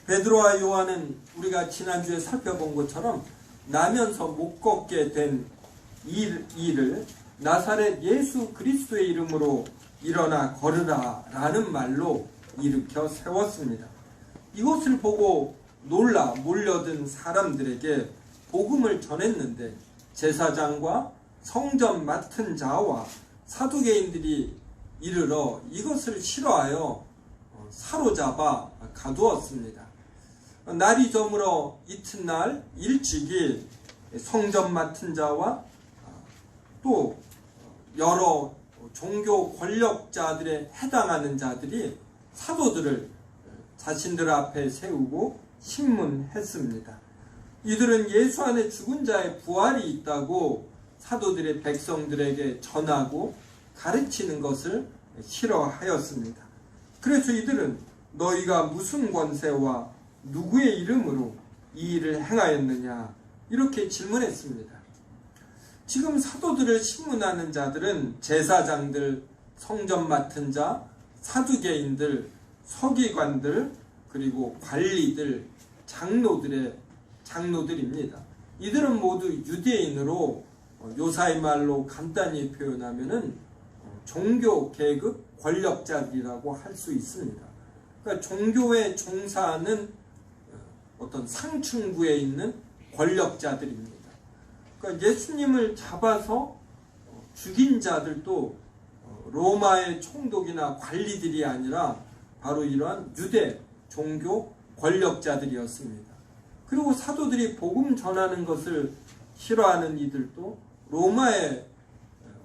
베드로와 요한은 우리가 지난주에 살펴본 것처럼 나면서 못 걷게 된 일을 나사렛 예수 그리스도의 이름으로 일어나 걸으라 라는 말로 일으켜 세웠습니다. 이것을 보고 놀라 몰려든 사람들에게 복음을 전했는데 제사장과 성전 맡은 자와 사두개인들이 이르러 이것을 싫어하여 사로잡아 가두었습니다. 날이 저물어 이튿날 일찍이 성전 맡은 자와 또 여러 종교 권력자들에 해당하는 자들이 사도들을 자신들 앞에 세우고 신문했습니다. 이들은 예수 안에 죽은 자의 부활이 있다고 사도들의 백성들에게 전하고 가르치는 것을 싫어하였습니다. 그래서 이들은 너희가 무슨 권세와 누구의 이름으로 이 일을 행하였느냐 이렇게 질문했습니다. 지금 사도들을 신문하는 자들은 제사장들, 성전 맡은 자, 사두개인들, 서기관들, 그리고 관리들, 장로들입니다. 이들은 모두 유대인으로 요사의 말로 간단히 표현하면은 종교 계급 권력자들이라고 할 수 있습니다. 그러니까 종교에 종사하는 어떤 상층부에 있는 권력자들입니다. 그러니까 예수님을 잡아서 죽인 자들도 로마의 총독이나 관리들이 아니라 바로 이러한 유대 종교 권력자들이었습니다. 그리고 사도들이 복음 전하는 것을 싫어하는 이들도 로마의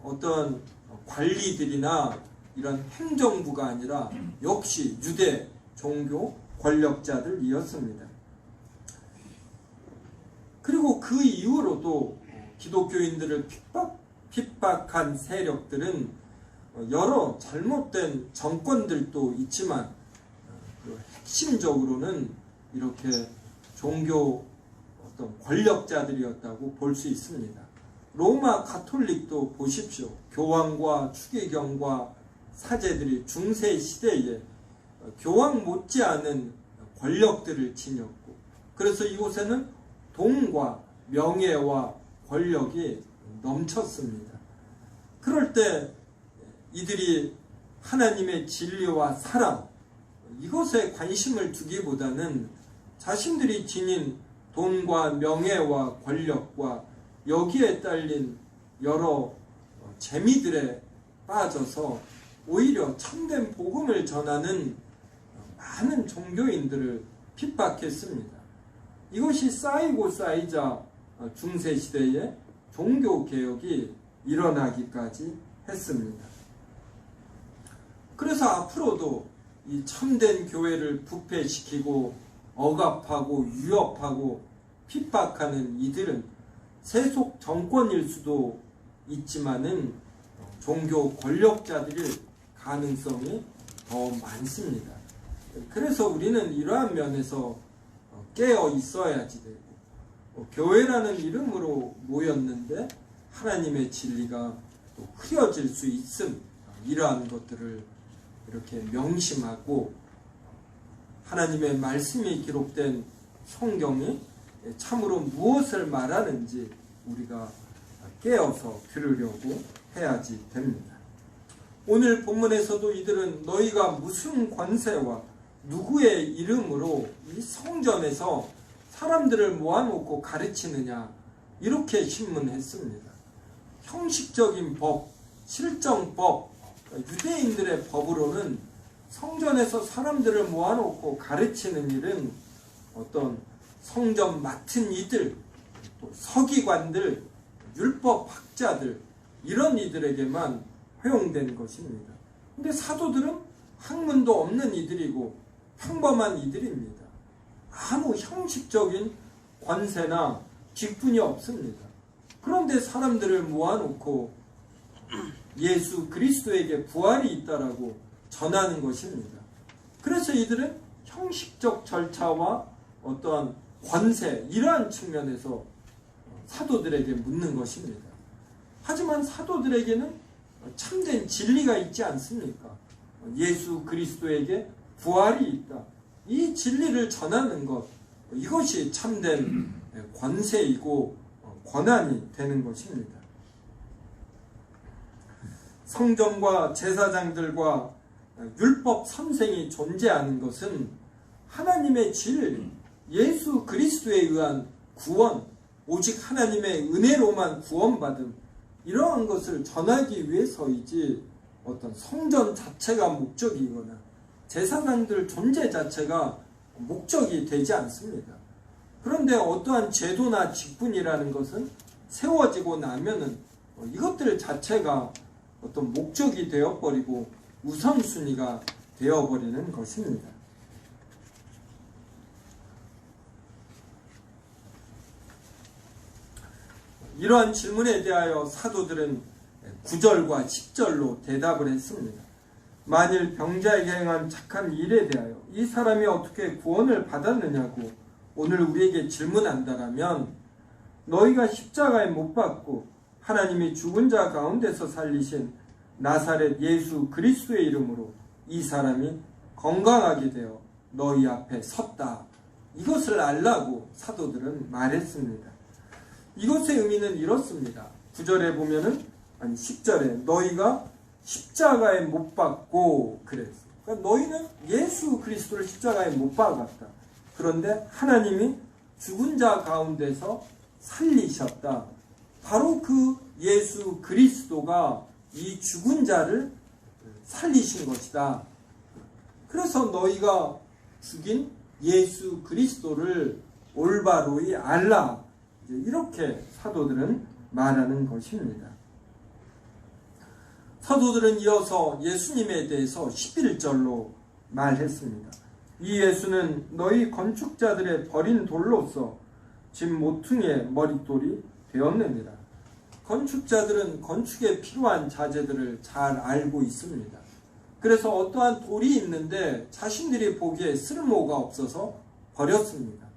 어떤 관리들이나 이런 행정부가 아니라 역시 유대 종교 권력자들이었습니다. 그리고 그 이후로도 기독교인들을 핍박한 세력들은 여러 잘못된 정권들도 있지만 핵심적으로는 이렇게 종교 어떤 권력자들이었다고 볼 수 있습니다. 로마 가톨릭도 보십시오. 교황과 추기경과 사제들이 중세 시대에 교황 못지않은 권력들을 지녔고, 그래서 이곳에는 돈과 명예와 권력이 넘쳤습니다. 그럴 때 이들이 하나님의 진리와 사랑, 이것에 관심을 두기보다는 자신들이 지닌 돈과 명예와 권력과 여기에 딸린 여러 재미들에 빠져서 오히려 참된 복음을 전하는 많은 종교인들을 핍박했습니다. 이것이 쌓이고 쌓이자 중세시대에 종교개혁이 일어나기까지 했습니다. 그래서 앞으로도 이 참된 교회를 부패시키고 억압하고 위협하고 핍박하는 이들은 세속 정권일 수도 있지만은 종교 권력자들일 가능성이 더 많습니다. 그래서 우리는 이러한 면에서 깨어 있어야지 되고, 교회라는 이름으로 모였는데 하나님의 진리가 또 흐려질 수 있음, 이러한 것들을 이렇게 명심하고 하나님의 말씀이 기록된 성경이 참으로 무엇을 말하는지 우리가 깨어서 들으려고 해야지 됩니다. 오늘 본문에서도 이들은 너희가 무슨 권세와 누구의 이름으로 이 성전에서 사람들을 모아놓고 가르치느냐 이렇게 신문했습니다. 형식적인 법, 실정법, 유대인들의 법으로는 성전에서 사람들을 모아놓고 가르치는 일은 어떤 성전 맡은 이들, 또 서기관들, 율법학자들 이런 이들에게만 허용된 것입니다. 근데 사도들은 학문도 없는 이들이고 평범한 이들입니다. 아무 형식적인 권세나 직분이 없습니다. 그런데 사람들을 모아놓고 예수 그리스도에게 부활이 있다라고 전하는 것입니다. 그래서 이들은 형식적 절차와 어떠한 권세, 이러한 측면에서 사도들에게 묻는 것입니다. 하지만 사도들에게는 참된 진리가 있지 않습니까? 예수 그리스도에게 부활이 있다. 이 진리를 전하는 것, 이것이 참된 권세이고 권한이 되는 것입니다. 성전과 제사장들과 율법 선생이 존재하는 것은 하나님의 진리, 예수 그리스도에 의한 구원, 오직 하나님의 은혜로만 구원받음, 이러한 것을 전하기 위해서이지 어떤 성전 자체가 목적이거나 제사장들 존재 자체가 목적이 되지 않습니다. 그런데 어떠한 제도나 직분이라는 것은 세워지고 나면은 이것들 자체가 어떤 목적이 되어버리고 우선순위가 되어버리는 것입니다. 이러한 질문에 대하여 사도들은 9절과 10절로 대답을 했습니다. 만일 병자에게 행한 착한 일에 대하여 이 사람이 어떻게 구원을 받았느냐고 오늘 우리에게 질문한다라면 너희가 십자가에 못 박고 하나님이 죽은 자 가운데서 살리신 나사렛 예수 그리스도의 이름으로 이 사람이 건강하게 되어 너희 앞에 섰다. 이것을 알라고 사도들은 말했습니다. 이것의 의미는 이렇습니다. 9절에 보면은, 아니 10절에 너희가 십자가에 못 박고 그랬어요. 그러니까 너희는 예수 그리스도를 십자가에 못 박았다. 그런데 하나님이 죽은 자 가운데서 살리셨다. 바로 그 예수 그리스도가 이 죽은 자를 살리신 것이다. 그래서 너희가 죽인 예수 그리스도를 올바로이 알라. 이렇게 사도들은 말하는 것입니다. 사도들은 이어서 예수님에 대해서 11절로 말했습니다. 이 예수는 너희 건축자들의 버린 돌로서 집 모퉁이의 머릿돌이 되었느니라. 건축자들은 건축에 필요한 자재들을 잘 알고 있습니다. 그래서 어떠한 돌이 있는데 자신들이 보기에 쓸모가 없어서 버렸습니다.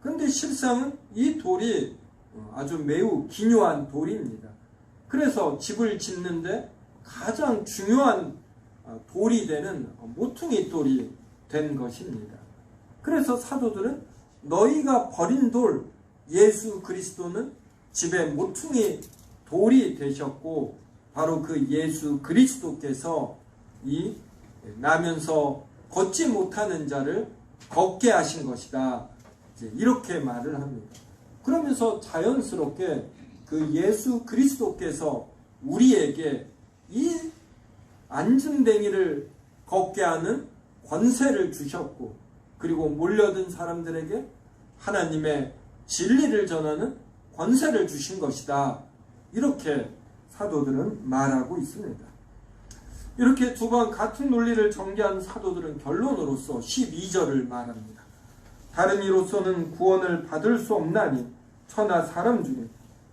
그런데 실상은 이 돌이 아주 매우 기묘한 돌입니다. 그래서 집을 짓는데 가장 중요한 돌이 되는 모퉁이 돌이 된 것입니다. 그래서 사도들은 너희가 버린 돌 예수 그리스도는 집의 모퉁이 돌이 되셨고 바로 그 예수 그리스도께서 이 나면서 걷지 못하는 자를 걷게 하신 것이다. 이렇게 말을 합니다. 그러면서 자연스럽게 그 예수 그리스도께서 우리에게 이 안증뱅이를 걷게 하는 권세를 주셨고 그리고 몰려든 사람들에게 하나님의 진리를 전하는 권세를 주신 것이다. 이렇게 사도들은 말하고 있습니다. 이렇게 두 번 같은 논리를 전개한 사도들은 결론으로서 12절을 말합니다. 다른 이로서는 구원을 받을 수 없나니 천하 사람 중에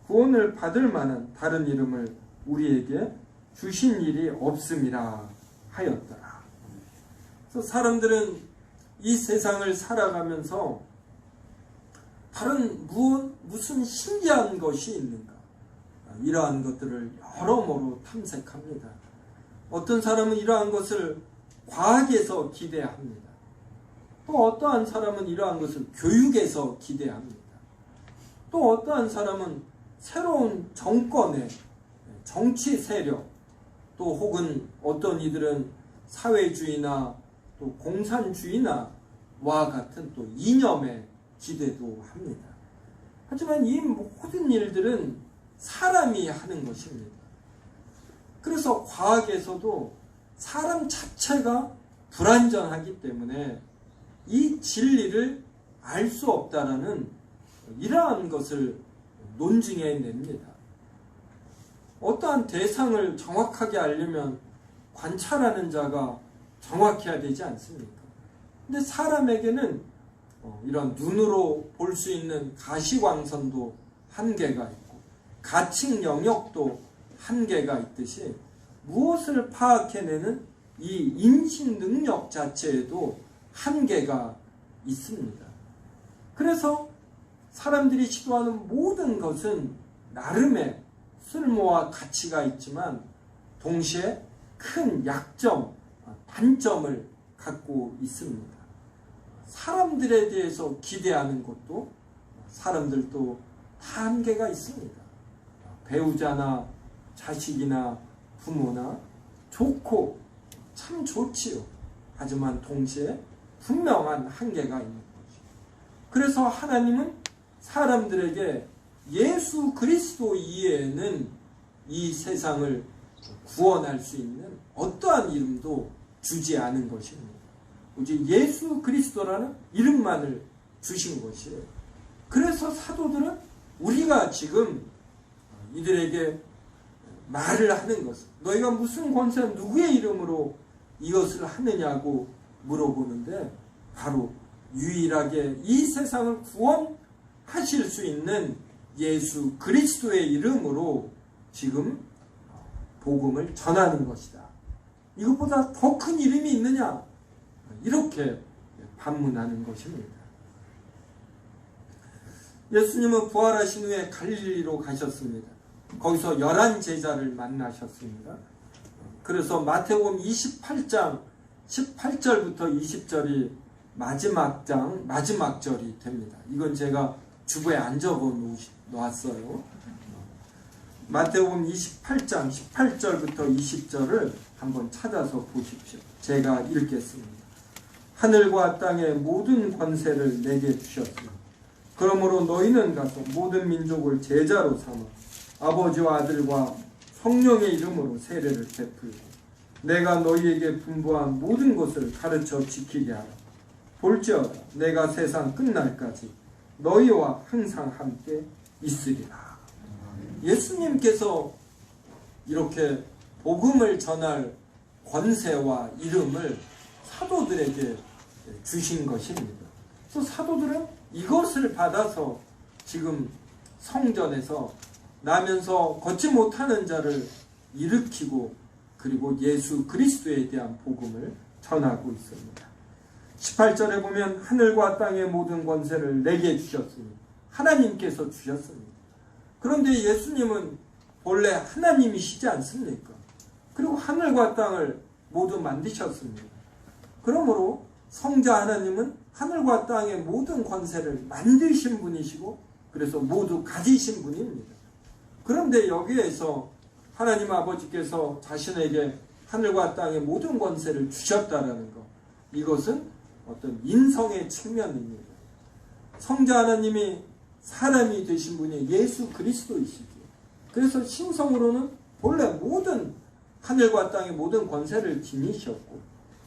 구원을 받을 만한 다른 이름을 우리에게 주신 일이 없음이라 하였더라. 그래서 사람들은 이 세상을 살아가면서 다른 무슨 신기한 것이 있는가, 이러한 것들을 여러모로 탐색합니다. 어떤 사람은 이러한 것을 과학에서 기대합니다. 또 어떠한 사람은 이러한 것을 교육에서 기대합니다. 또 어떠한 사람은 새로운 정권의 정치 세력, 또 혹은 어떤 이들은 사회주의나 또 공산주의나 와 같은 또 이념에 기대도 합니다. 하지만 이 모든 일들은 사람이 하는 것입니다. 그래서 과학에서도 사람 자체가 불완전하기 때문에 이 진리를 알 수 없다라는 이러한 것을 논증해냅니다. 어떠한 대상을 정확하게 알려면 관찰하는 자가 정확해야 되지 않습니까? 근데 사람에게는 이런 눈으로 볼 수 있는 가시광선도 한계가 있고 가칭 영역도 한계가 있듯이 무엇을 파악해내는 이 인식 능력 자체에도 한계가 있습니다. 그래서 사람들이 시도하는 모든 것은 나름의 쓸모와 가치가 있지만 동시에 큰 약점, 단점을 갖고 있습니다. 사람들에 대해서 기대하는 것도 사람들도 다 한계가 있습니다. 배우자나 자식이나 부모나 좋고 참 좋지요. 하지만 동시에 분명한 한계가 있는 거죠. 그래서 하나님은 사람들에게 예수 그리스도 이외에는 이 세상을 구원할 수 있는 어떠한 이름도 주지 않은 것입니다. 오직 예수 그리스도라는 이름만을 주신 것이에요. 그래서 사도들은 우리가 지금 이들에게 말을 하는 것은 너희가 무슨 권세 누구의 이름으로 이것을 하느냐고 물어보는데 바로 유일하게 이 세상을 구원하실 수 있는 예수 그리스도의 이름으로 지금 복음을 전하는 것이다. 이것보다 더 큰 이름이 있느냐? 이렇게 반문하는 것입니다. 예수님은 부활하신 후에 갈릴리로 가셨습니다. 거기서 11 제자를 만나셨습니다. 그래서 마태복음 28장 18절부터 20절이 마지막 절이 됩니다. 이건 제가 주부에 안 적어 놓았어요. 마태복음 28장 18절부터 20절을 한번 찾아서 보십시오. 제가 읽겠습니다. 하늘과 땅의 모든 권세를 내게 주셨으니 그러므로 너희는 가서 모든 민족을 제자로 삼아 아버지와 아들과 성령의 이름으로 세례를 베풀고 내가 너희에게 분부한 모든 것을 가르쳐 지키게 하라. 볼지어다 내가 세상 끝날까지 너희와 항상 함께 있으리라. 예수님께서 이렇게 복음을 전할 권세와 이름을 사도들에게 주신 것입니다. 그래서 사도들은 이것을 받아서 지금 성전에서 나면서 걷지 못하는 자를 일으키고 그리고 예수 그리스도에 대한 복음을 전하고 있습니다. 18절에 보면 하늘과 땅의 모든 권세를 내게 주셨으니 하나님께서 주셨습니다. 그런데 예수님은 본래 하나님이시지 않습니까? 그리고 하늘과 땅을 모두 만드셨습니다. 그러므로 성자 하나님은 하늘과 땅의 모든 권세를 만드신 분이시고 그래서 모두 가지신 분입니다. 그런데 여기에서 하나님 아버지께서 자신에게 하늘과 땅의 모든 권세를 주셨다라는 것, 이것은 어떤 인성의 측면입니다. 성자 하나님이 사람이 되신 분이 예수 그리스도이시죠. 그래서 신성으로는 본래 모든 하늘과 땅의 모든 권세를 지니셨고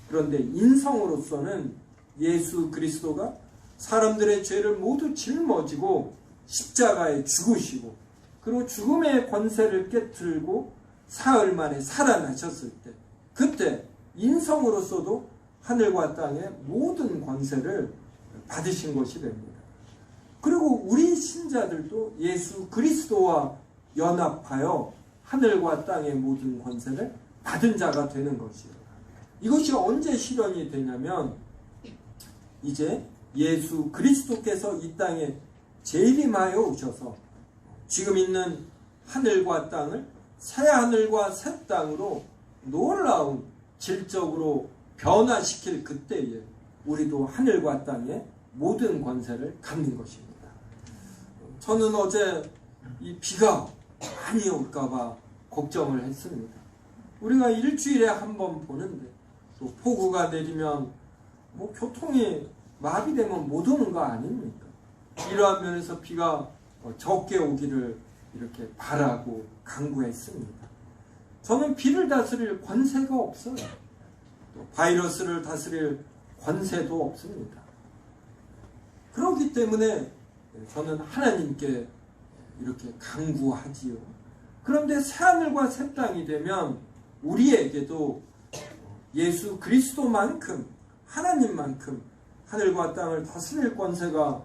그런데 인성으로서는 예수 그리스도가 사람들의 죄를 모두 짊어지고 십자가에 죽으시고 그리고 죽음의 권세를 깨뜨리고 사흘 만에 살아나셨을 때 그때 인성으로서도 하늘과 땅의 모든 권세를 받으신 것이 됩니다. 그리고 우리 신자들도 예수 그리스도와 연합하여 하늘과 땅의 모든 권세를 받은 자가 되는 것이에요. 이것이 언제 실현이 되냐면 이제 예수 그리스도께서 이 땅에 재림하여 오셔서 지금 있는 하늘과 땅을 새 하늘과 새 땅으로 놀라운 질적으로 변화시킬 그때에 우리도 하늘과 땅의 모든 권세를 갖는 것입니다. 저는 어제 이 비가 많이 올까봐 걱정을 했습니다. 우리가 일주일에 한 번 보는데 또 폭우가 내리면 뭐 교통이 마비되면 못 오는 거 아닙니까? 이러한 면에서 비가 적게 오기를 이렇게 바라고 간구했습니다. 저는 비를 다스릴 권세가 없어요. 또 바이러스를 다스릴 권세도 없습니다. 그렇기 때문에 저는 하나님께 이렇게 간구하지요. 그런데 새하늘과 새 땅이 되면 우리에게도 예수 그리스도만큼 하나님만큼 하늘과 땅을 다스릴 권세가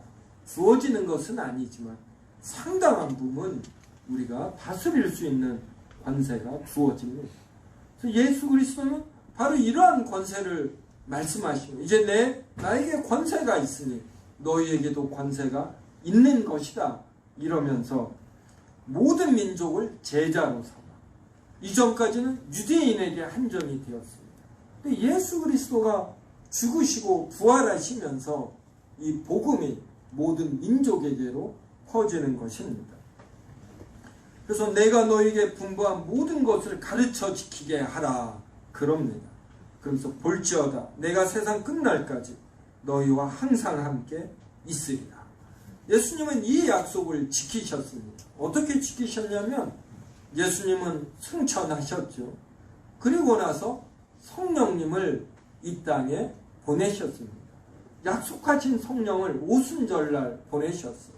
주어지는 것은 아니지만 상당한 부분 우리가 다스릴 수 있는 권세가 주어집니다. 그래서 예수 그리스도는 바로 이러한 권세를 말씀하시고 이제 나에게 권세가 있으니 너희에게도 권세가 있는 것이다 이러면서 모든 민족을 제자로 삼아 이전까지는 유대인에게 한정이 되었습니다. 근데 예수 그리스도가 죽으시고 부활하시면서 이 복음이 모든 민족에게로 퍼지는 것입니다. 그래서 내가 너에게 분부한 모든 것을 가르쳐 지키게 하라 그럽니다. 그러면서 볼지어다 내가 세상 끝날까지 너희와 항상 함께 있으리라. 예수님은 이 약속을 지키셨습니다. 어떻게 지키셨냐면 예수님은 승천하셨죠. 그리고 나서 성령님을 이 땅에 보내셨습니다. 약속하신 성령을 오순절날 보내셨어요.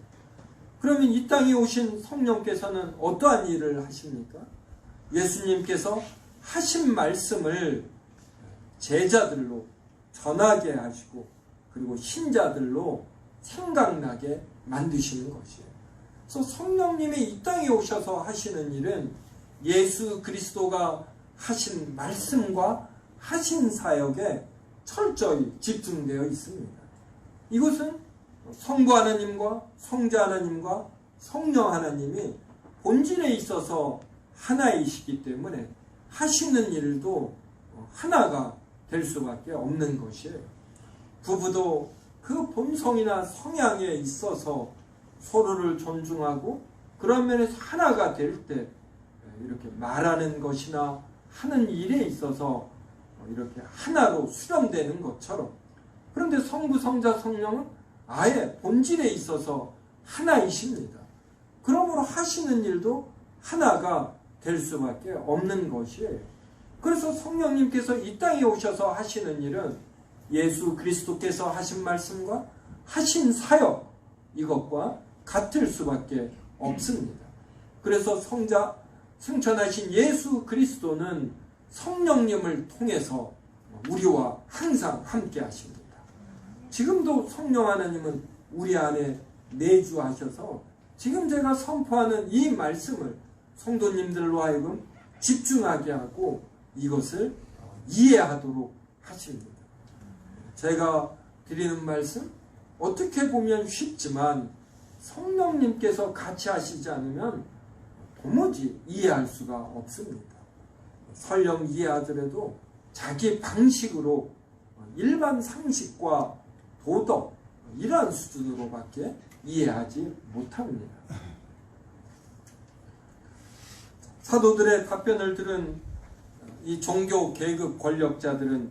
그러면 이 땅에 오신 성령께서는 어떠한 일을 하십니까? 예수님께서 하신 말씀을 제자들로 전하게 하시고 그리고 신자들로 생각나게 만드시는 것이에요. 그래서 성령님이 이 땅에 오셔서 하시는 일은 예수 그리스도가 하신 말씀과 하신 사역에 철저히 집중되어 있습니다. 이것은 성부 하나님과 성자 하나님과 성령 하나님이 본질에 있어서 하나이시기 때문에 하시는 일도 하나가 될 수밖에 없는 것이에요. 부부도 그 본성이나 성향에 있어서 서로를 존중하고 그런 면에서 하나가 될 때 이렇게 말하는 것이나 하는 일에 있어서 이렇게 하나로 수렴되는 것처럼, 그런데 성부, 성자, 성령은 아예 본질에 있어서 하나이십니다. 그러므로 하시는 일도 하나가 될 수밖에 없는 것이에요. 그래서 성령님께서 이 땅에 오셔서 하시는 일은 예수 그리스도께서 하신 말씀과 하신 사역, 이것과 같을 수밖에 없습니다. 그래서 승천하신 예수 그리스도는 성령님을 통해서 우리와 항상 함께 하십니다. 지금도 성령 하나님은 우리 안에 내주하셔서 지금 제가 선포하는 이 말씀을 성도님들로 하여금 집중하게 하고 이것을 이해하도록 하십니다. 제가 드리는 말씀 어떻게 보면 쉽지만 성령님께서 같이 하시지 않으면 도무지 이해할 수가 없습니다. 설령 이해하더라도 자기 방식으로 일반 상식과 도덕 이러한 수준으로밖에 이해하지 못합니다. 사도들의 답변을 들은 이 종교 계급 권력자들은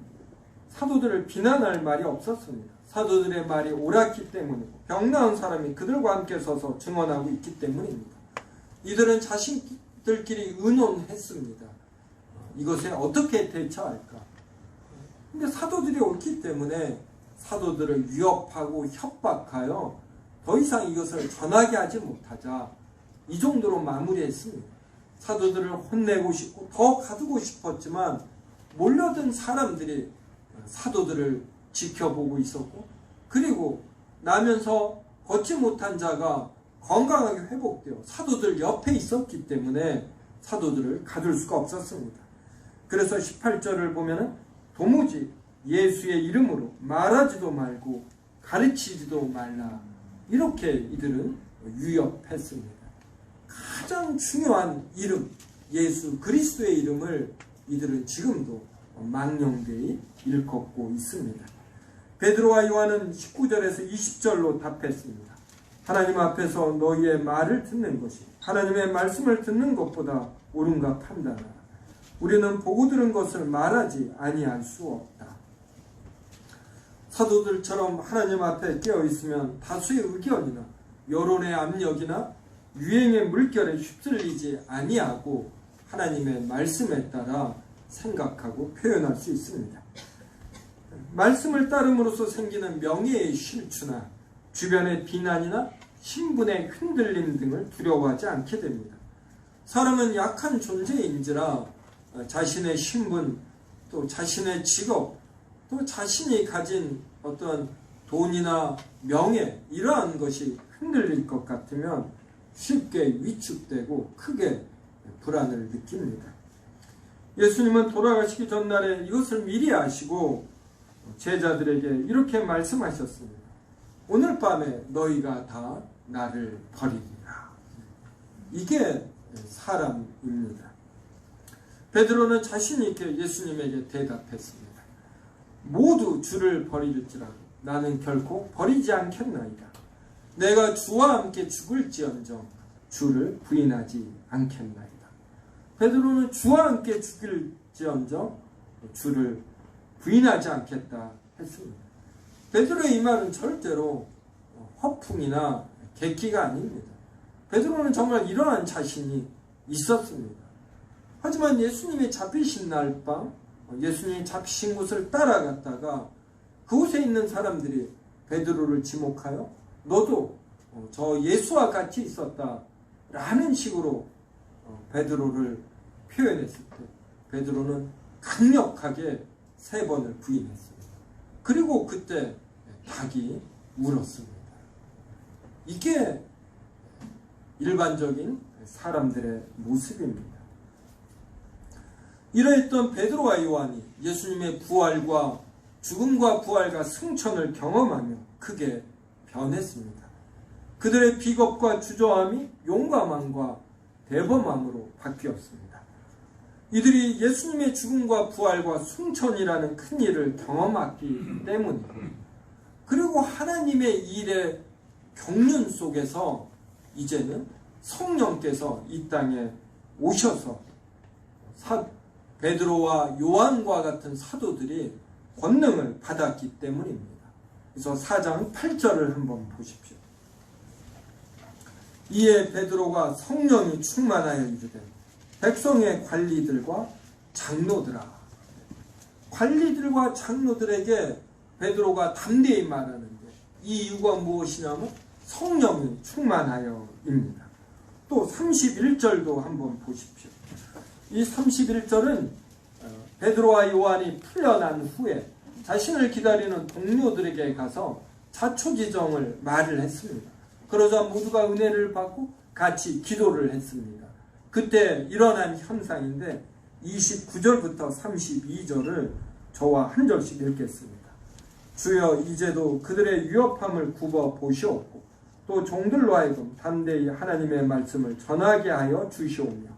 사도들을 비난할 말이 없었습니다. 사도들의 말이 옳았기 때문이고 병 나은 사람이 그들과 함께 서서 증언하고 있기 때문입니다. 이들은 자신들끼리 의논했습니다. 이것에 어떻게 대처할까? 근데 사도들이 옳기 때문에 사도들을 위협하고 협박하여 더 이상 이것을 전하게 하지 못하자 이 정도로 마무리했습니다. 사도들을 혼내고 싶고 더 가두고 싶었지만 몰려든 사람들이 사도들을 지켜보고 있었고, 그리고 나면서 걷지 못한 자가 건강하게 회복되어 사도들 옆에 있었기 때문에 사도들을 가둘 수가 없었습니다. 그래서 18절을 보면은 도무지 예수의 이름으로 말하지도 말고 가르치지도 말라, 이렇게 이들은 위협했습니다. 가장 중요한 이름, 예수 그리스도의 이름을 이들은 지금도 망령되이 일컫고 있습니다. 베드로와 요한은 19절에서 20절로 답했습니다. 하나님 앞에서 너희의 말을 듣는 것이 하나님의 말씀을 듣는 것보다 옳은가 판단하라. 우리는 보고 들은 것을 말하지 아니할 수 없다. 사도들처럼 하나님 앞에 깨어 있으면 다수의 의견이나 여론의 압력이나 유행의 물결에 휩쓸리지 아니하고 하나님의 말씀에 따라 생각하고 표현할 수 있습니다. 말씀을 따름으로써 생기는 명예의 실추나 주변의 비난이나 신분의 흔들림 등을 두려워하지 않게 됩니다. 사람은 약한 존재인지라 자신의 신분, 또 자신의 직업, 또 자신이 가진 어떤 돈이나 명예, 이러한 것이 흔들릴 것 같으면 쉽게 위축되고 크게 불안을 느낍니다. 예수님은 돌아가시기 전날에 이것을 미리 아시고 제자들에게 이렇게 말씀하셨습니다. 오늘 밤에 너희가 다 나를 버리리라. 이게 사람입니다. 베드로는 자신 있게 예수님에게 대답했습니다. 모두 주를 버리릴지라도 나는 결코 버리지 않겠나이다. 내가 주와 함께 죽을지언정 주를 부인하지 않겠나이다. 베드로는 주와 함께 죽을지언정 주를 부인하지 않겠다 했습니다. 베드로의 이 말은 절대로 허풍이나 객기가 아닙니다. 베드로는 정말 이러한 자신이 있었습니다. 하지만 예수님이 잡히신 날 밤, 예수님이 잡히신 곳을 따라갔다가 그곳에 있는 사람들이 베드로를 지목하여 너도 저 예수와 같이 있었다 라는 식으로 베드로를 표현했을 때 베드로는 강력하게 3번을 부인했습니다. 그리고 그때 닭이 울었습니다. 이게 일반적인 사람들의 모습입니다. 이러했던 베드로와 요한이 예수님의 부활과 죽음과 부활과 승천을 경험하며 크게 변했습니다. 그들의 비겁과 주저함이 용감함과 대범함으로 바뀌었습니다. 이들이 예수님의 죽음과 부활과 승천이라는 큰 일을 경험했기 때문이고, 그리고 하나님의 일의 경륜 속에서 이제는 성령께서 이 땅에 오셔서 베드로와 요한과 같은 사도들이 권능을 받았기 때문입니다. 그래서 4장 8절을 한번 보십시오. 이에 베드로가 성령이 충만하여 이르되 백성의 관리들과 장로들아. 관리들과 장로들에게 베드로가 담대히 말하는데 이 이유가 무엇이냐면 성령이 충만하여입니다. 또 31절도 한번 보십시오. 이 31절은 베드로와 요한이 풀려난 후에 자신을 기다리는 동료들에게 가서 자초지정을 말을 했습니다. 그러자 모두가 은혜를 받고 같이 기도를 했습니다. 그때 일어난 현상인데 29절부터 32절을 저와 한 절씩 읽겠습니다. 주여 이제도 그들의 위협함을 굽어 보시옵고 또 종들로 하여금 담대히 하나님의 말씀을 전하게 하여 주시오며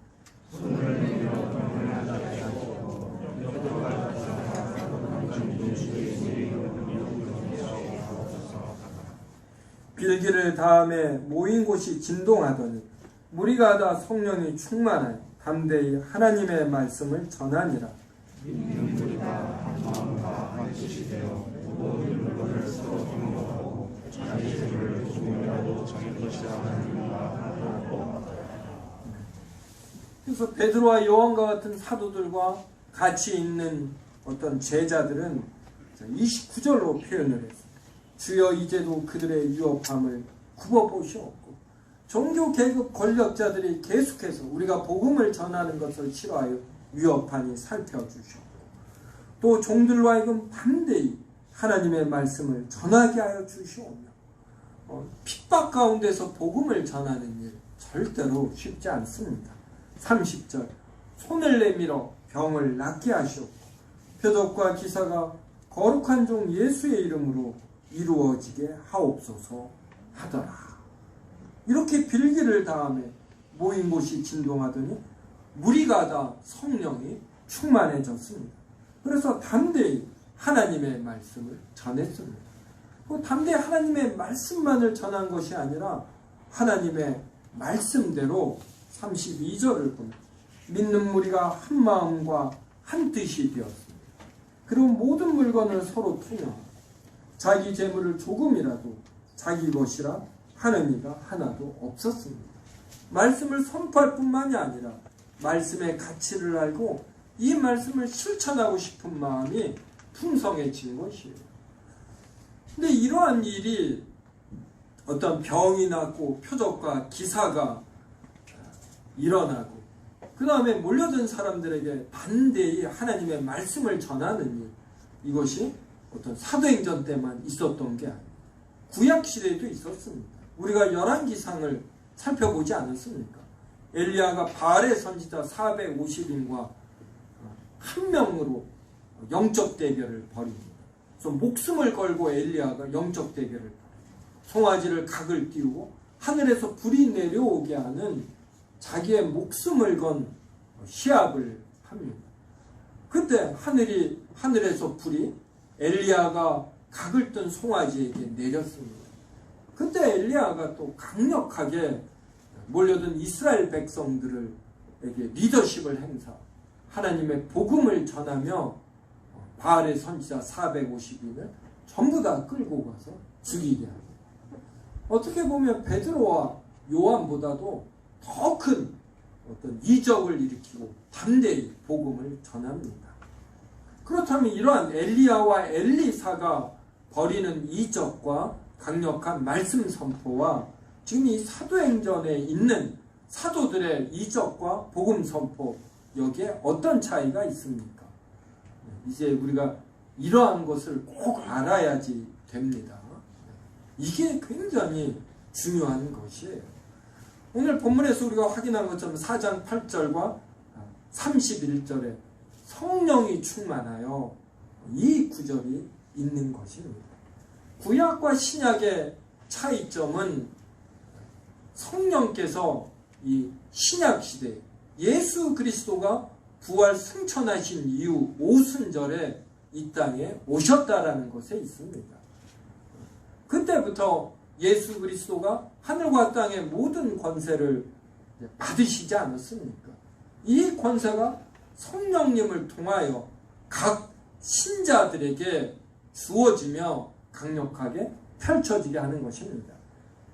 빌기를 다음에 모인 곳이 진동하더니 무리가 다 성령이 충만하여 담대히 하나님의 말씀을 전하니라. 그래서 베드로와 요한과 같은 사도들과 같이 있는 어떤 제자들은 29절로 표현을 했습니다. 주여 이제도 그들의 위협함을 굽어보시옵고 종교 계급 권력자들이 계속해서 우리가 복음을 전하는 것을 싫어하여 위협하니 살펴주시옵고 또 종들로 하여금 담대히 하나님의 말씀을 전하게 하여 주시오며 핍박 가운데서 복음을 전하는 일 절대로 쉽지 않습니다. 30절 손을 내밀어 병을 낫게 하시옵고 표적과 기사가 거룩한 종 예수의 이름으로 이루어지게 하옵소서 하더라. 이렇게 빌기를 다음에 모인 곳이 진동하더니 무리가 다 성령이 충만해졌습니다. 그래서 담대히 하나님의 말씀을 전했습니다. 담대히 하나님의 말씀만을 전한 것이 아니라 하나님의 말씀대로 32절을 보면 믿는 무리가 한 마음과 한 뜻이 되었습니다. 그리고 모든 물건을 서로 투명하고 자기 재물을 조금이라도 자기 것이라 하는 이가 하나도 없었습니다. 말씀을 선포할 뿐만이 아니라 말씀의 가치를 알고 이 말씀을 실천하고 싶은 마음이 풍성해진 것이에요. 근데 이러한 일이 어떤 병이 났고 표적과 기사가 일어나고 그 다음에 몰려든 사람들에게 반대히 하나님의 말씀을 전하는 일, 이것이 어떤 사도행전 때만 있었던 게 아니에요. 구약시대에도 있었습니다. 우리가 열왕기상을 살펴보지 않았습니까? 엘리야가 바알의 선지자 450인과 한 명으로 영적 대결을 벌입니다. 그래서 목숨을 걸고 엘리야가 영적 대결을 벌입니다. 송아지를 각을 띄우고 하늘에서 불이 내려오게 하는 자기의 목숨을 건 시합을 합니다. 그때 하늘에서 불이 엘리야가 각을 뜬 송아지에게 내렸습니다. 그때 엘리야가 또 강력하게 몰려든 이스라엘 백성들에게 리더십을 행사, 하나님의 복음을 전하며 바알의 선지자 450인을 전부 다 끌고 가서 죽이게 합니다. 어떻게 보면 베드로와 요한보다도 더 큰 어떤 이적을 일으키고 담대히 복음을 전합니다. 그렇다면 이러한 엘리야와 엘리사가 벌이는 이적과 강력한 말씀 선포와 지금 이 사도행전에 있는 사도들의 이적과 복음 선포, 여기에 어떤 차이가 있습니까? 이제 우리가 이러한 것을 꼭 알아야지 됩니다. 이게 굉장히 중요한 것이에요. 오늘 본문에서 우리가 확인한 것처럼 4장 8절과 31절에 성령이 충만하여 이 구절이 있는 것입니다. 구약과 신약의 차이점은 성령께서 이 신약 시대 예수 그리스도가 부활 승천하신 이후 오순절에 이 땅에 오셨다라는 것에 있습니다. 그때부터 예수 그리스도가 하늘과 땅의 모든 권세를 받으시지 않았습니까? 이 권세가 성령님을 통하여 각 신자들에게 주어지며 강력하게 펼쳐지게 하는 것입니다.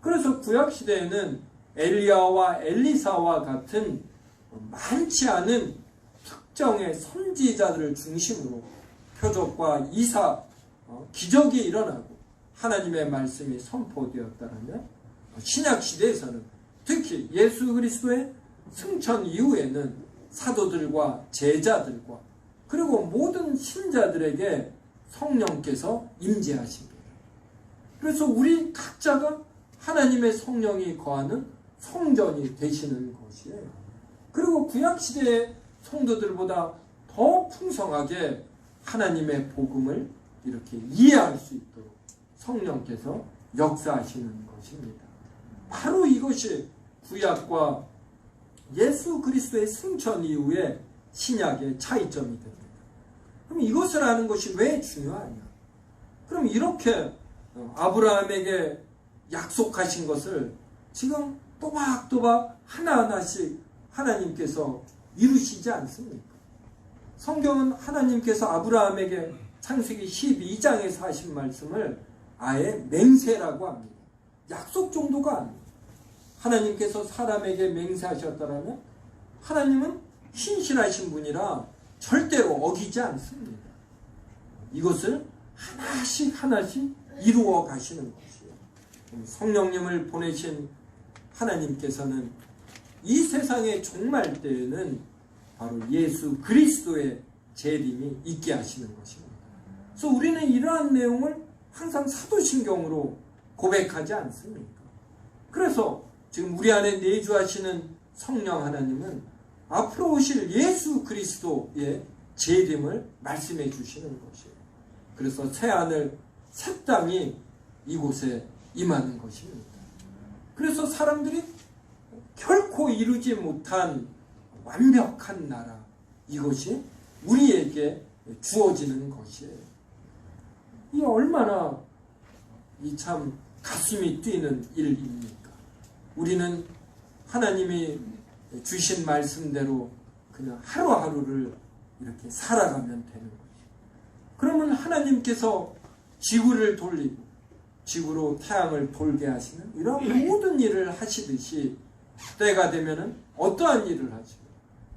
그래서 구약시대에는 엘리야와 엘리사와 같은 많지 않은 특정의 선지자들을 중심으로 표적과 이사, 기적이 일어나고 하나님의 말씀이 선포되었다면, 신약시대에서는 특히 예수 그리스도의 승천 이후에는 사도들과 제자들과 그리고 모든 신자들에게 성령께서 임재하십니다. 그래서 우리 각자가 하나님의 성령이 거하는 성전이 되시는 것이에요. 그리고 구약시대의 성도들보다 더 풍성하게 하나님의 복음을 이렇게 이해할 수 있도록 성령께서 역사하시는 것입니다. 바로 이것이 구약과 예수 그리스도의 승천 이후에 신약의 차이점이 됩니다. 그럼 이것을 아는 것이 왜 중요하냐? 그럼 이렇게 아브라함에게 약속하신 것을 지금 또박또박 하나하나씩 하나님께서 이루시지 않습니까? 성경은 하나님께서 아브라함에게 창세기 12장에서 하신 말씀을 아예 맹세라고 합니다. 약속 정도가 아닙니다. 하나님께서 사람에게 맹세하셨다면 하나님은 신실하신 분이라 절대로 어기지 않습니다. 이것을 하나씩 하나씩 이루어 가시는 것이에요. 성령님을 보내신 하나님께서는 이 세상의 종말 때에는 바로 예수 그리스도의 재림이 있게 하시는 것입니다. 그래서 우리는 이러한 내용을 항상 사도신경으로 고백하지 않습니까? 그래서 지금 우리 안에 내주하시는 성령 하나님은 앞으로 오실 예수 그리스도의 재림을 말씀해 주시는 것이에요. 그래서 새하늘 새 땅이 이곳에 임하는 것입니다. 그래서 사람들이 결코 이루지 못한 완벽한 나라, 이것이 우리에게 주어지는 것이에요. 이 얼마나 이 참 가슴이 뛰는 일입니까? 우리는 하나님이 주신 말씀대로 그냥 하루하루를 이렇게 살아가면 되는 거죠. 그러면 하나님께서 지구를 돌리고 지구로 태양을 돌게 하시는 이런 모든 일을 하시듯이 때가 되면 어떠한 일을 하시고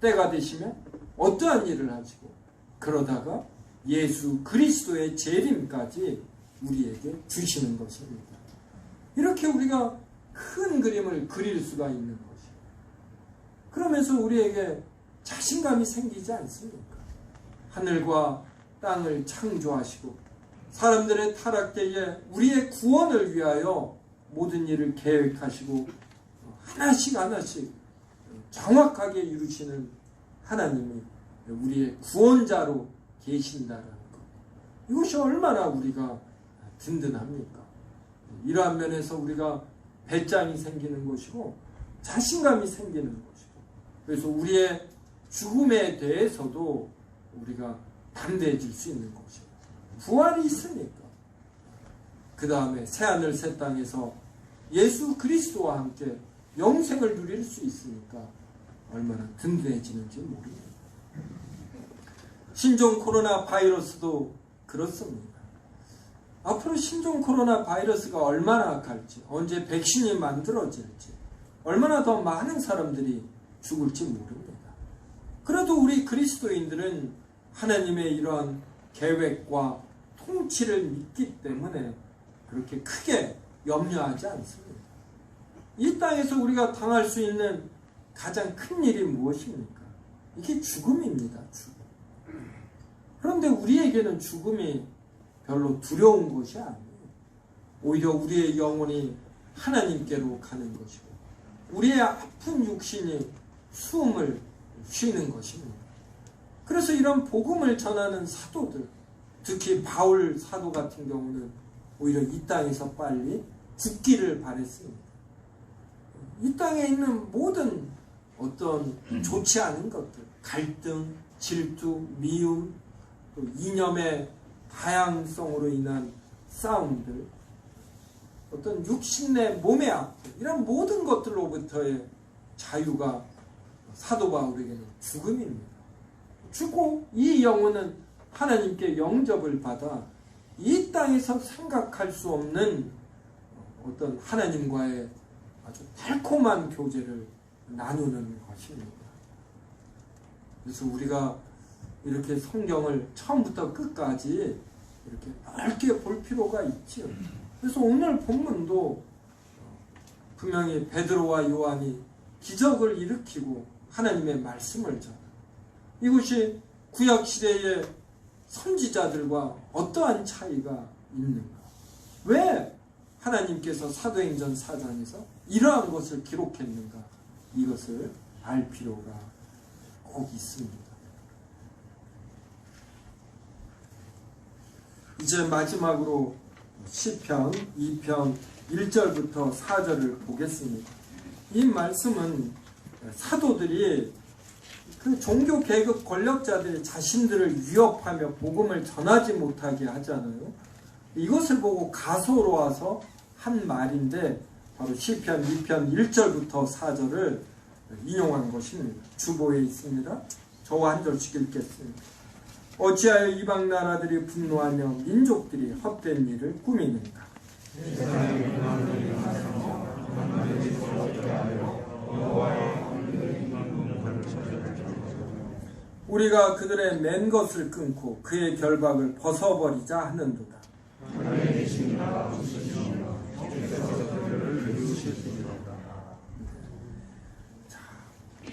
때가 되시면 어떠한 일을 하시고 그러다가 예수 그리스도의 재림까지 우리에게 주시는 것입니다. 이렇게 우리가 큰 그림을 그릴 수가 있는 것이에요. 그러면서 우리에게 자신감이 생기지 않습니까? 하늘과 땅을 창조하시고 사람들의 타락 때에 우리의 구원을 위하여 모든 일을 계획하시고 하나씩 하나씩 정확하게 이루시는 하나님이 우리의 구원자로 계신다는 것. 이것이 얼마나 우리가 든든합니까? 이러한 면에서 우리가 배짱이 생기는 것이고 자신감이 생기는 것이고 그래서 우리의 죽음에 대해서도 우리가 담대해질 수 있는 것이에요. 부활이 있으니까 그 다음에 새하늘 새 땅에서 예수 그리스도와 함께 영생을 누릴 수 있으니까 얼마나 든든해지는지 모릅니다. 신종 코로나 바이러스도 그렇습니다. 앞으로 신종 코로나 바이러스가 얼마나 갈지, 언제 백신이 만들어질지, 얼마나 더 많은 사람들이 죽을지 모릅니다. 그래도 우리 그리스도인들은 하나님의 이러한 계획과 통치를 믿기 때문에 그렇게 크게 염려하지 않습니다. 이 땅에서 우리가 당할 수 있는 가장 큰 일이 무엇입니까? 이게 죽음입니다. 죽음. 그런데 우리에게는 죽음이 별로 두려운 것이 아니에요. 오히려 우리의 영혼이 하나님께로 가는 것이고 우리의 아픈 육신이 숨을 쉬는 것입니다. 그래서 이런 복음을 전하는 사도들, 특히 바울 사도 같은 경우는 오히려 이 땅에서 빨리 죽기를 바랬습니다. 이 땅에 있는 모든 어떤 좋지 않은 것들, 갈등, 질투, 미움, 또 이념의 다양성으로 인한 싸움들, 어떤 육신 내 몸의 아픔, 이런 모든 것들로부터의 자유가 사도 바울에게는 죽음입니다. 죽고 이 영혼은 하나님께 영접을 받아 이 땅에서 생각할 수 없는 어떤 하나님과의 아주 달콤한 교제를 나누는 것입니다. 그래서 우리가 이렇게 성경을 처음부터 끝까지 이렇게 넓게 볼 필요가 있지요. 그래서 오늘 본문도 분명히 베드로와 요한이 기적을 일으키고 하나님의 말씀을 전하. 이것이 구약 시대의 선지자들과 어떠한 차이가 있는가? 왜 하나님께서 사도행전 4장에서 이러한 것을 기록했는가? 이것을 알 필요가 꼭 있습니다. 이제 마지막으로 시편 2편 1절부터 4절을 보겠습니다. 이 말씀은 사도들이 그 종교 계급 권력자들이 자신들을 위협하며 복음을 전하지 못하게 하잖아요. 이것을 보고 가소로워서 한 말인데 바로 시편 2편 1절부터 4절을 인용한 것입니다. 주보에 있습니다. 저와 한 절씩 읽겠습니다. 어찌하여 이방 나라들이 분노하며 민족들이 헛된 일을 꾸미는가? 우리가 그들의 맨 것을 끊고 그의 결박을 벗어버리자 하는도다.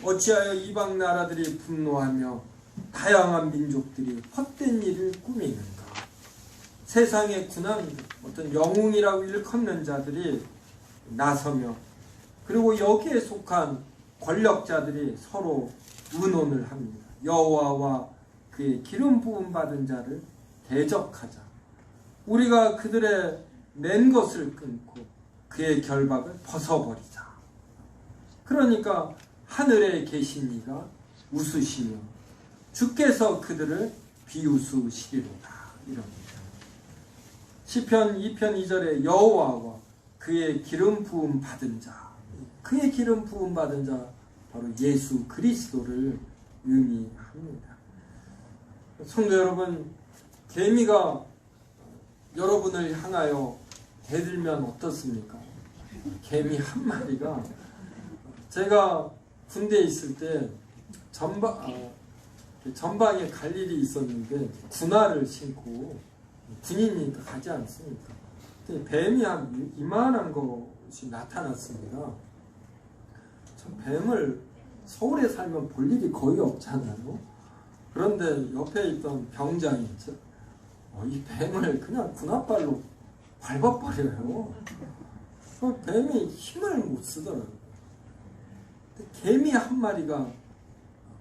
어찌하여 이방 나라들이 분노하며 다양한 민족들이 헛된 일을 꾸미는가? 세상의 군왕들, 어떤 영웅이라고 일컫는 자들이 나서며 그리고 여기에 속한 권력자들이 서로 의논을 합니다. 여호와와 그의 기름 부음 받은 자를 대적하자. 우리가 그들의 맨 것을 끊고 그의 결박을 벗어버리자. 그러니까 하늘에 계신 이가 웃으시며 주께서 그들을 비웃으시리로다. 이럽니다. 시편 2편 2절에 여호와와 그의 기름 부음 받은 자, 그의 기름 부음 받은 자 바로 예수 그리스도를 의미합니다. 성도 여러분, 개미가 여러분을 향하여 대들면 어떻습니까? 개미 한 마리가, 제가 군대에 있을 때 전방에 갈 일이 있었는데 군화를 신고 군인이니까 가지 않습니까? 뱀이 한 이만한 것이 나타났습니다. 저 뱀을 서울에 살면 볼 일이 거의 없잖아요. 그런데 옆에 있던 병장이 있죠. 이 뱀을 그냥 군홧발로 밟아버려요. 뱀이 힘을 못 쓰더라고요. 개미 한 마리가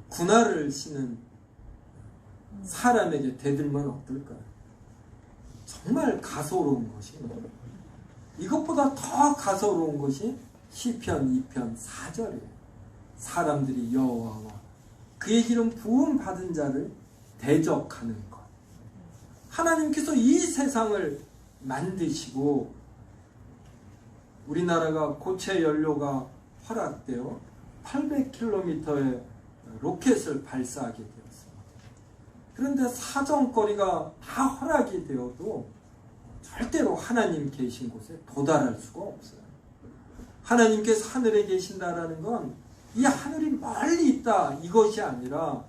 군화를 신은 사람에게 대들면 어떨까요? 정말 가소로운 것입니다. 이것보다 더 가소로운 것이 시편 2편 4절이에요. 사람들이 여호와와 그의 기름 부음 받은 자를 대적하는 것. 하나님께서 이 세상을 만드시고 우리나라가 고체 연료가 허락되어 800km의 로켓을 발사하게 되었습니다. 그런데 사정거리가 다 허락이 되어도 절대로 하나님 계신 곳에 도달할 수가 없어요. 하나님께서 하늘에 계신다라는 건 이 하늘이 멀리 있다 이것이 아니라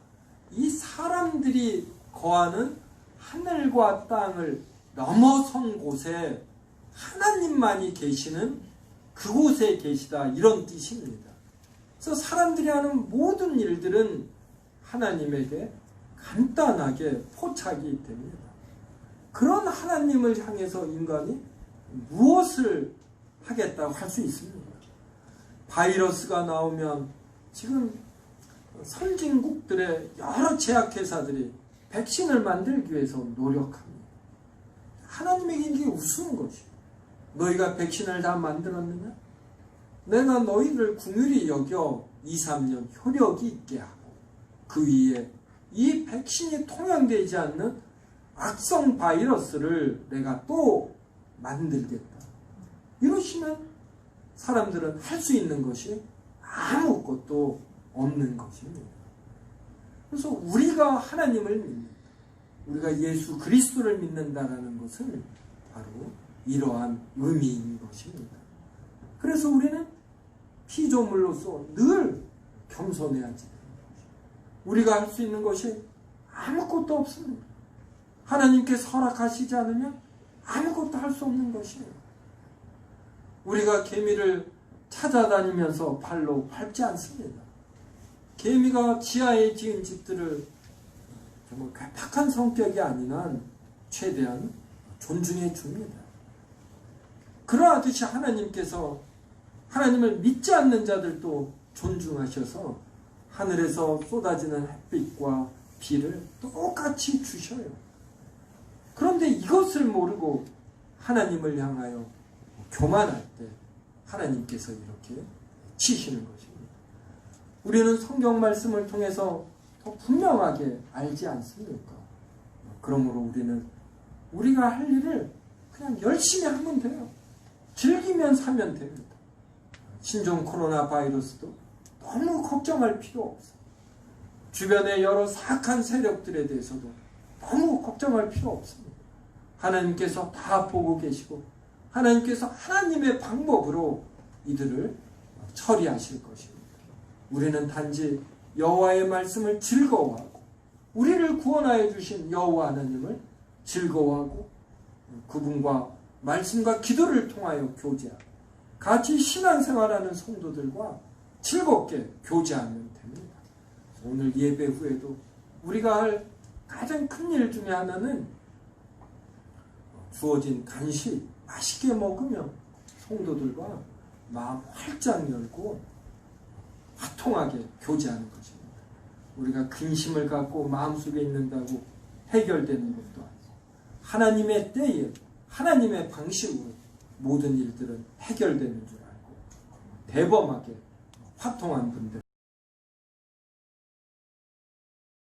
이 사람들이 거하는 하늘과 땅을 넘어선 곳에 하나님만이 계시는 그곳에 계시다 이런 뜻입니다. 그래서 사람들이 하는 모든 일들은 하나님에게 간단하게 포착이 됩니다. 그런 하나님을 향해서 인간이 무엇을 하겠다고 할 수 있습니까? 바이러스가 나오면 지금 선진국들의 여러 제약회사들이 백신을 만들기 위해서 노력합니다. 하나님에게 이게 우스운 것이에요. 너희가 백신을 다 만들었느냐? 내가 너희를 긍휼히 여겨 2, 3년 효력이 있게 하고 그 위에 이 백신이 통용되지 않는 악성 바이러스를 내가 또 만들겠다. 이러시면 사람들은 할 수 있는 것이 아무것도 없는 것입니다. 그래서 우리가 하나님을 믿는다. 우리가 예수 그리스도를 믿는다라는 것은 바로 이러한 의미인 것입니다. 그래서 우리는 피조물로서 늘 겸손해야지 되는 것입니다. 우리가 할 수 있는 것이 아무것도 없습니다. 하나님께서 허락하시지 않으면 아무것도 할 수 없는 것이에요. 우리가 개미를 찾아다니면서 발로 밟지 않습니다. 개미가 지하에 지은 집들을 정말 괴팍한 성격이 아닌 한 최대한 존중해 줍니다. 그러하듯이 하나님께서 하나님을 믿지 않는 자들도 존중하셔서 하늘에서 쏟아지는 햇빛과 비를 똑같이 주셔요. 그런데 이것을 모르고 하나님을 향하여 교만할 때 하나님께서 이렇게 치시는 것입니다. 우리는 성경 말씀을 통해서 더 분명하게 알지 않습니까? 그러므로 우리는 우리가 할 일을 그냥 열심히 하면 돼요. 즐기면 사면 됩니다. 신종 코로나 바이러스도 너무 걱정할 필요 없어요. 주변의 여러 사악한 세력들에 대해서도 너무 걱정할 필요 없습니다. 하나님께서 다 보고 계시고 하나님께서 하나님의 방법으로 이들을 처리하실 것입니다. 우리는 단지 여호와의 말씀을 즐거워하고 우리를 구원하여 주신 여호와 하나님을 즐거워하고 그분과 말씀과 기도를 통하여 교제하고 같이 신앙생활하는 성도들과 즐겁게 교제하면 됩니다. 오늘 예배 후에도 우리가 할 가장 큰 일 중에 하나는 주어진 간식 맛있게 먹으며 성도들과 마음 활짝 열고 화통하게 교제하는 것입니다. 우리가 근심을 갖고 마음속에 있는다고 해결되는 것도 아니고 하나님의 때에 하나님의 방식으로 모든 일들은 해결되는 줄 알고 대범하게 화통한 분들